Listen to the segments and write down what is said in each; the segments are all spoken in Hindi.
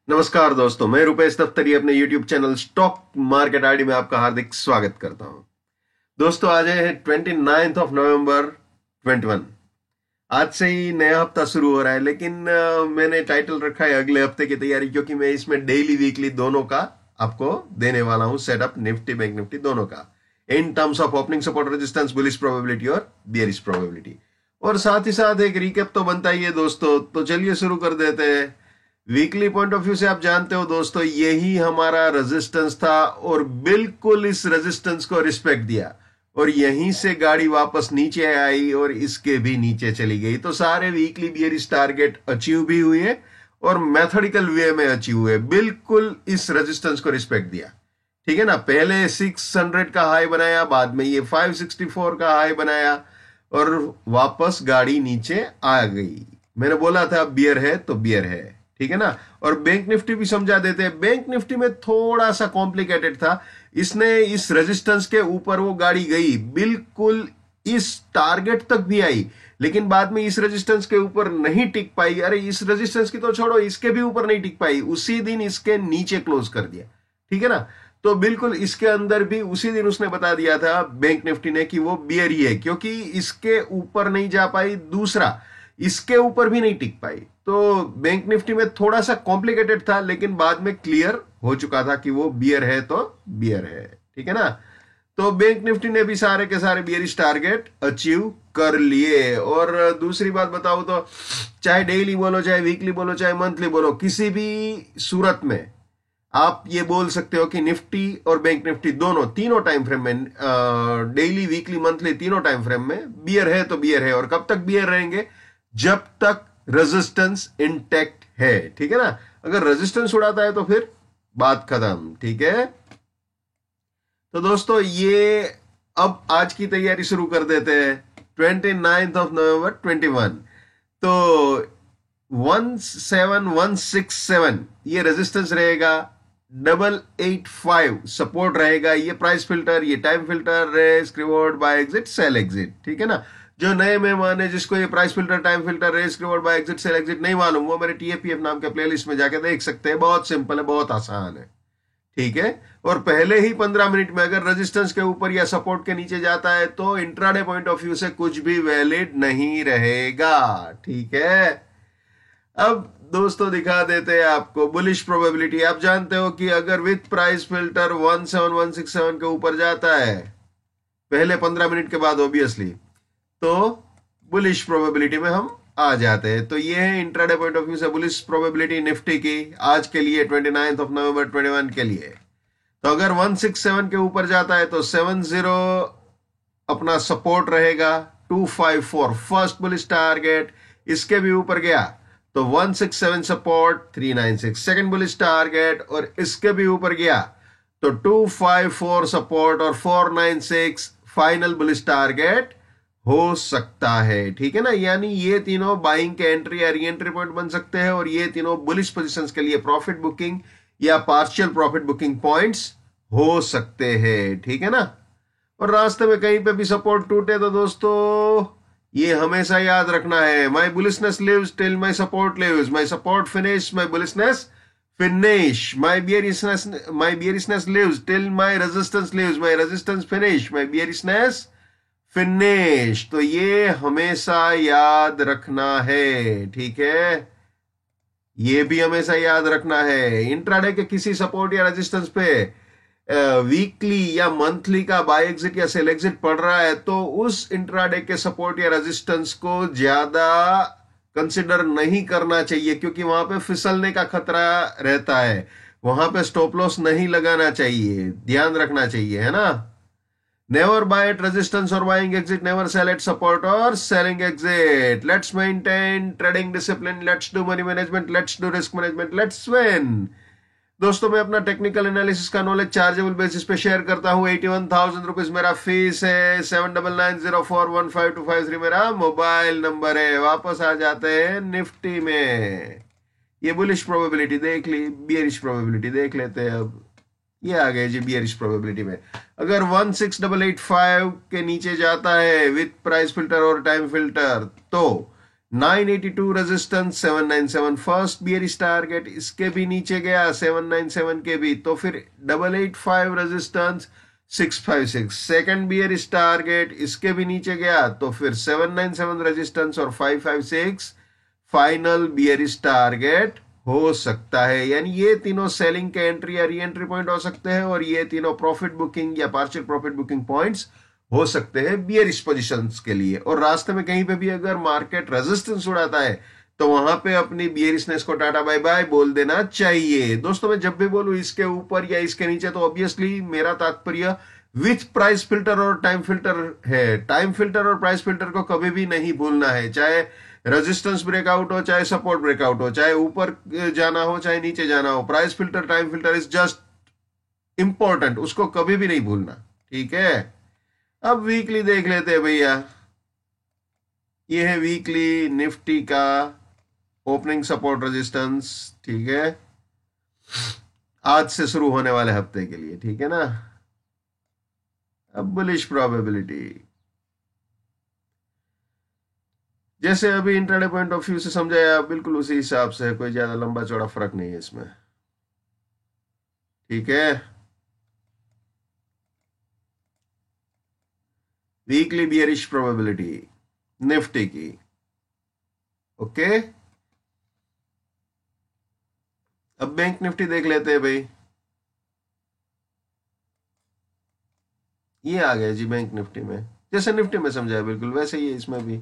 नमस्कार दोस्तों, मैं रुपेश दफ्तरी अपने YouTube channel stock market ID में आपका हार्दिक स्वागत करता हूं। दोस्तों आज है 29 नवंबर 2021। आज से ही नया हफ्ता शुरू हो रहा है, लेकिन मैंने टाइटल रखा है अगले हफ्ते की तैयारी, क्योंकि मैं इसमें डेली वीकली दोनों का आपको देने वाला हूं सेटअप, निफ्टी बैंक निफ्टी दोनों का, in terms of opening support resistance, bullish probability और बियरिश प्रोबेबिलिटी। और साथ ही साथ एक रिकैप तो बनता ही है दोस्तों। तो चलिए शुरू कर देते हैं। वीकली पॉइंट ऑफ व्यू से आप जानते हो दोस्तों, यही हमारा रेजिस्टेंस था और बिल्कुल इस रेजिस्टेंस को रिस्पेक्ट दिया और यहीं से गाड़ी वापस नीचे आई और इसके भी नीचे चली गई। तो सारे वीकली बियरिश टारगेट अचीव भी हुए और मैथोडिकल वे में अचीव हुए, बिल्कुल इस रेजिस्टेंस को रिस्पेक्ट दिया। ठीक है ना। पहले 600 का हाई बनाया, बाद में ये 564 का हाई बनाया और वापस गाड़ी नीचे आ गई। मैंने बोला था बियर है तो बियर है, ठीक है ना। और बैंक निफ्टी भी समझा देते हैं। बैंक निफ्टी में थोड़ा सा कॉम्प्लिकेटेड था। इसने इस रेजिस्टेंस के ऊपर वो गाड़ी गई, बिल्कुल इस टारगेट तक भी आई, लेकिन बाद में इस रेजिस्टेंस के ऊपर नहीं टिक पाई। अरे इस रेजिस्टेंस की तो छोड़ो, इसके भी ऊपर नहीं टिक पाई, उसी दिन इसके नीचे क्लोज कर दिया। ठीक है ना। तो बिल्कुल इसके अंदर भी उसी दिन उसने बता दिया था बैंक निफ्टी ने कि वो बियर ही है, क्योंकि इसके ऊपर नहीं जा पाई, दूसरा इसके ऊपर भी नहीं टिक पाई। तो बैंक निफ्टी में थोड़ा सा कॉम्प्लिकेटेड था, लेकिन बाद में क्लियर हो चुका था कि वो बियर है तो बियर है। ठीक है ना। तो बैंक निफ्टी ने भी सारे के सारे बियरिश टारगेट अचीव कर लिए। और दूसरी बात बताऊं तो, चाहे डेली बोलो, चाहे वीकली बोलो, चाहे मंथली बोलो, किसी भी सूरत में आप ये बोल सकते हो कि निफ्टी और बैंक निफ्टी दोनों तीनों टाइम फ्रेम में, डेली वीकली मंथली तीनों टाइम फ्रेम में बियर है तो बियर है। और कब तक बियर रहेंगे? जब तक रेजिस्टेंस इंटैक्ट है। ठीक है ना। अगर रेजिस्टेंस उड़ाता है तो फिर बात खत्म। ठीक है। तो दोस्तों ये अब आज की तैयारी शुरू कर देते हैं। 29 नवंबर 2021। तो 17167 ये रेजिस्टेंस रहेगा, 885 सपोर्ट रहेगा। ये प्राइस फिल्टर, ये time filter, risk reward buy exit sell exit. ठीक है ना। जो नए मेहमान है, जिसको ये price filter, time filter, risk reward buy exit sell exit नहीं मालूम, वो मेरे टीएपीएफ नाम के प्लेलिस्ट में जाके देख सकते हैं। बहुत सिंपल है, बहुत आसान है। ठीक है। और पहले ही 15 मिनट में अगर रेजिस्टेंस के ऊपर या सपोर्ट के नीचे जाता है तो इंट्राडे पॉइंट ऑफ व्यू से कुछ भी वैलिड नहीं रहेगा। ठीक है। अब दोस्तों दिखा देते हैं आपको बुलिश प्रोबेबिलिटी। आप जानते हो कि अगर विथ प्राइस फिल्टर 17167 के ऊपर जाता है पहले 15 मिनट के बाद, ऑब्वियसली तो बुलिश प्रोबेबिलिटी में हम आ जाते हैं। तो ये है इंट्राडे पॉइंट ऑफ व्यू से बुलिश प्रोबेबिलिटी निफ्टी की आज के लिए, 29 नवंबर 2021 के लिए। तो अगर 167 के ऊपर जाता है तो 70 अपना सपोर्ट रहेगा, 254 फर्स्ट बुलिश टारगेट। इसके भी ऊपर गया तो 167 सपोर्ट, 396 सेकंड बुलिश टारगेट। और इसके भी ऊपर गया तो 254 सपोर्ट और 496 फाइनल बुलिश टारगेट हो सकता है। ठीक है ना। यानी ये तीनों बाइंग के एंट्री या री एंट्री पॉइंट बन सकते हैं और ये तीनों बुलिश पोजीशंस के लिए प्रॉफिट बुकिंग या पार्शियल प्रॉफिट बुकिंग पॉइंट्स हो सकते हैं। ठीक है ना। और रास्ते में कहीं पे भी सपोर्ट टूटे तो दोस्तों ये हमेशा याद रखना है, my bullishness lives till my support lives, my support finish, my bullishness finish, my bearishness lives till my resistance lives, my resistance finish, my bearishness finish. तो ये हमेशा याद रखना है। ठीक है। ये भी हमेशा याद रखना है। इंट्राडे के किसी सपोर्ट या रेजिस्टेंस पे वीकली या मंथली का बाय एग्जिट या सेल एग्जिट पड़ रहा है तो उस इंट्राडे के सपोर्ट या रेजिस्टेंस को ज्यादा कंसिडर नहीं करना चाहिए, क्योंकि वहां पे फिसलने का खतरा रहता है। वहां पे स्टॉप लॉस नहीं लगाना चाहिए, ध्यान रखना चाहिए, है ना। Never buy at resistance or buying exit. Never sell at support or selling exit. Let's maintain trading discipline. Let's do money management. Let's do risk management. Let's win. दोस्तों मैं अपना टेक्निकल एनालिसिस का नॉलेज चार्जेबल बेसिस पे शेयर करता हूँ। 81,000 रुपीज मेरा फीस है। 7990415253 मेरा मोबाइल नंबर है। वापस आ जाते हैं निफ्टी में। ये बुलिश प्रोबेबिलिटी देख ली, बियरिश प्रोबेबिलिटी देख लेते हैं। अब ये आ गए जी बियरिश प्रोबेबिलिटी में। अगर 16885 के नीचे जाता है विथ प्राइस फिल्टर और टाइम फिल्टर तो 982 रेजिस्टेंस, 797 फर्स्ट बियरिश टारगेट, इसके भी नीचे गया 797 के भी, तो फिर 885 रेजिस्टेंस, 656 सेकंड बियरिश टारगेट, इसके भी नीचे गया तो फिर 797 रेजिस्टेंस और 556 फाइनल बियरिश टारगेट हो सकता है। यानी ये तीनों सेलिंग के एंट्री या री एंट्री पॉइंट हो सकते हैं और ये तीनों प्रॉफिट बुकिंग या पार्शियल प्रॉफिट बुकिंग पॉइंट्स हो सकते हैं बियरिश पोजीशंस के लिए। और रास्ते में कहीं पे भी अगर मार्केट रेजिस्टेंस उड़ाता है तो वहां पे अपनी बियरिशनेस को टाटा बाय बाय बोल देना चाहिए। दोस्तों मैं जब भी बोलूं इसके ऊपर या इसके नीचे तो ऑब्वियसली मेरा तात्पर्य विथ प्राइस फिल्टर और टाइम फिल्टर है। टाइम फिल्टर और प्राइस फिल्टर को कभी भी नहीं भूलना है, चाहे रेजिस्टेंस ब्रेकआउट हो, चाहे सपोर्ट ब्रेकआउट हो, चाहे ऊपर जाना हो, चाहे नीचे जाना हो, price filter time filter is just important, उसको कभी भी नहीं भूलना। ठीक है, अब वीकली देख लेते हैं भैया। ये है वीकली निफ्टी का ओपनिंग सपोर्ट रेजिस्टेंस। ठीक है, आज से शुरू होने वाले हफ्ते के लिए, ठीक है ना। अब बुलिश प्रोबेबिलिटी, जैसे अभी इंट्राडे पॉइंट ऑफ व्यू से समझाया बिल्कुल उसी हिसाब से, कोई ज्यादा लंबा चौड़ा फर्क नहीं है इसमें। ठीक है, वीकली बियरिश प्रोबेबिलिटी निफ्टी की। ओके, अब बैंक निफ्टी देख लेते हैं भाई। ये आ गया जी बैंक निफ्टी में, जैसे निफ्टी में समझाया बिल्कुल वैसे ही है इसमें भी।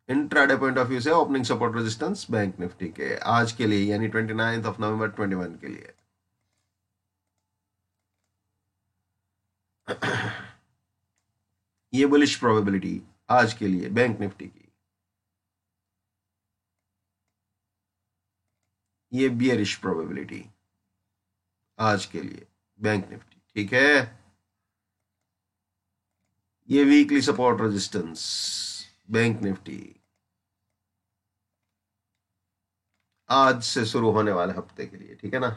इंट्राडे पॉइंट ऑफ व्यू से opening support resistance bank Nifty के आज के लिए, यानी 29 नवंबर 21 के लिए। ये बुलिश प्रोबेबिलिटी आज के लिए बैंक निफ्टी की, ये बियरिश प्रोबेबिलिटी आज के लिए बैंक निफ्टी। ठीक है, ये weekly support resistance bank Nifty आज से शुरू होने वाले हफ्ते के लिए। ठीक है ना,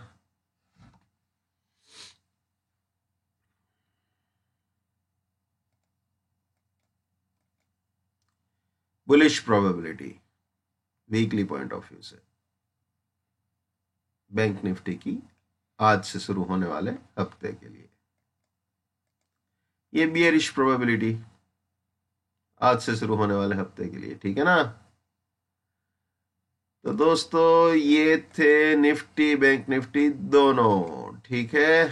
bullish probability weekly point of view से बैंक निफ्टी की आज से शुरू होने वाले हफ्ते के लिए। ये बियरिश प्रोबेबिलिटी आज से शुरू होने वाले हफ्ते के लिए। ठीक है ना, तो दोस्तों ये थे निफ्टी बैंक निफ्टी दोनों। ठीक है,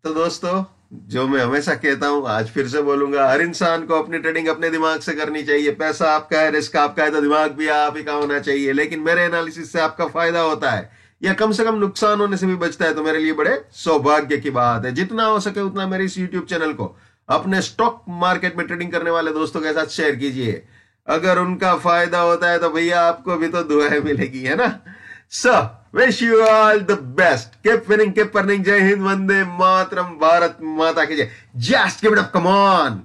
तो दोस्तों जो मैं हमेशा कहता हूं आज फिर से बोलूंगा, हर इंसान को अपनी ट्रेडिंग अपने दिमाग से करनी चाहिए। पैसा आपका है, रिस्क आपका है, तो दिमाग भी आप ही का होना चाहिए। लेकिन मेरे एनालिसिस से आपका फायदा होता है या कम से कम नुकसान होने से भी बचता है तो मेरे लिए बड़े सौभाग्य की बात है। जितना हो सके उतना मेरे इस यूट्यूब चैनल को अपने स्टॉक मार्केट में ट्रेडिंग करने वाले दोस्तों के साथ शेयर कीजिए। अगर उनका फायदा होता है तो भैया आपको भी तो दुआएं मिलेगी, है ना। So wish you all the best, keep winning, keep earning. जय हिंद, वंदे मातरम, भारत माता की जय। Just give it up, come on.